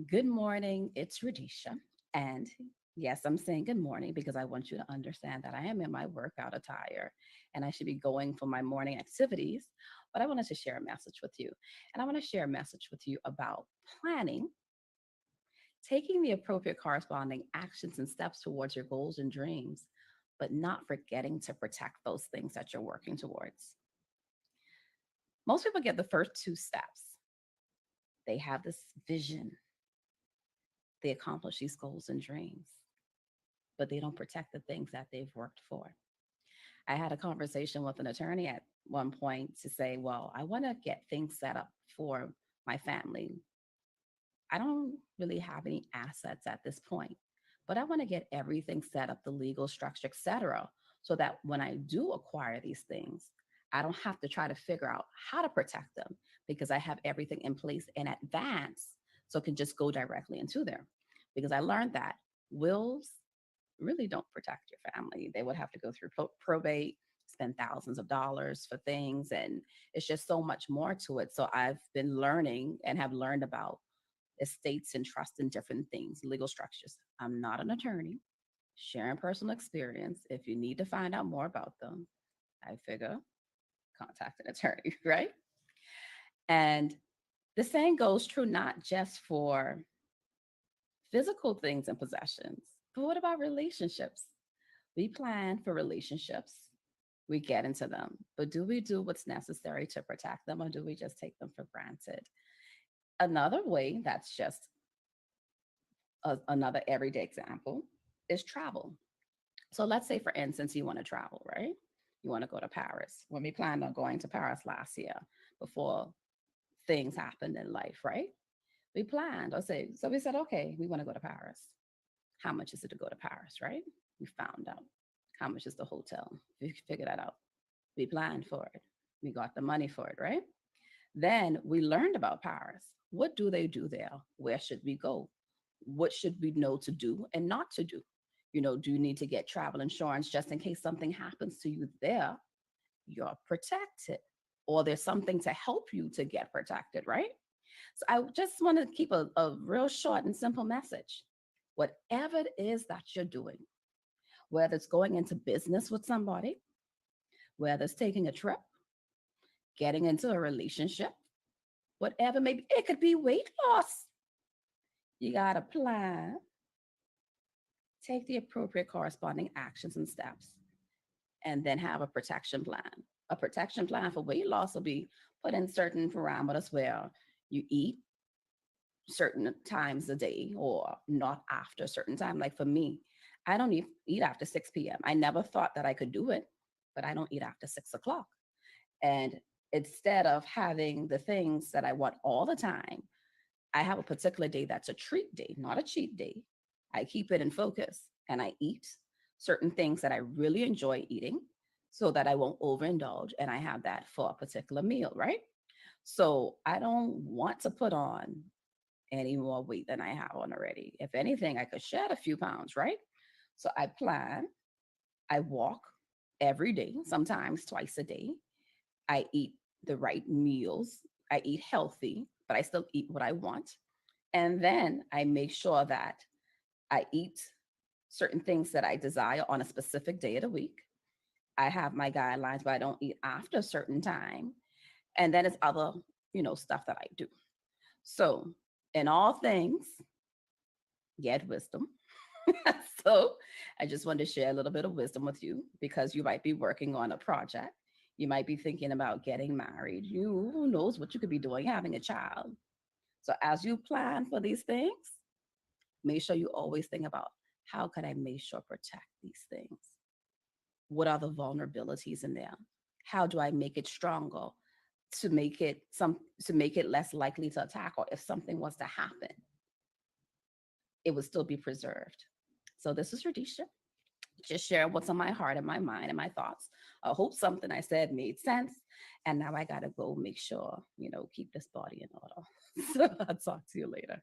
Good morning. It's Radisha. And yes, I'm saying good morning because I want you to understand that I am in my workout attire and I should be going for my morning activities. But I wanted to share a message with you. And I want to share a message with you about planning, taking the appropriate corresponding actions and steps towards your goals and dreams, but not forgetting to protect those things that you're working towards. Most people get the first two steps. They have this vision, they accomplish these goals and dreams, but they don't protect the things that they've worked for. I had a conversation with an attorney at one point to say, well, I want to get things set up for my family. I don't really have any assets at this point, but I want to get everything set up, the legal structure, etc., so that when I do acquire these things, I don't have to try to figure out how to protect them because I have everything in place in advance so it can just go directly into there. Because I learned that wills really don't protect your family. They would have to go through probate, spend thousands of dollars for things, and it's just so much more to it. So I've been learning and have learned about estates and trust and different things, legal structures. I'm not an attorney, sharing personal experience. If you need to find out more about them, I figure contact an attorney, right? And the same goes true not just for physical things and possessions, but what about relationships? We plan for relationships, we get into them, but do we do what's necessary to protect them or do we just take them for granted? Another way that's just another everyday example is travel. So let's say, for instance, you want to travel, right? You want to go to Paris. When we planned on going to Paris last year before things happened in life, right? We planned, or say, so we said, okay, we want to go to Paris. How much is it to go to Paris, right? We found out. How much is the hotel? We figured that out. We planned for it. We got the money for it, right? Then we learned about Paris. What do they do there? Where should we go? What should we know to do and not to do? Do you need to get travel insurance just in case something happens to you there? You're protected. Or there's something to help you to get protected, right? So I just want to keep a real short and simple message. Whatever it is that you're doing, whether it's going into business with somebody, whether it's taking a trip, getting into a relationship, whatever, maybe it could be weight loss. You got to plan, take the appropriate corresponding actions and steps, and then have a protection plan. A protection plan for weight loss will be put in certain parameters where you eat certain times a day or not after a certain time. Like for me, I don't eat after 6 p.m. I never thought that I could do it, but I don't eat after 6 o'clock. And instead of having the things that I want all the time, I have a particular day that's a treat day, not a cheat day. I keep it in focus and I eat certain things that I really enjoy eating so that I won't overindulge. And I have that for a particular meal, right? So I don't want to put on any more weight than I have on already. If anything, I could shed a few pounds, right? So I plan, I walk every day, sometimes twice a day. I eat the right meals. I eat healthy, but I still eat what I want. And then I make sure that I eat certain things that I desire on a specific day of the week. I have my guidelines, but I don't eat after a certain time. And then it's other, stuff that I do. So in all things, get wisdom. So I just wanted to share a little bit of wisdom with you because you might be working on a project. You might be thinking about getting married. You who knows what you could be doing, having a child. So as you plan for these things, make sure you always think about how can I make sure protect these things? What are the vulnerabilities in there? How do I make it stronger to make it less likely to attack, or if something was to happen, it would still be preserved. So this is Radisha, just share what's on my heart and my mind and my thoughts. I hope something I said made sense. And now I gotta go make sure, keep this body in order. So I'll talk to you later.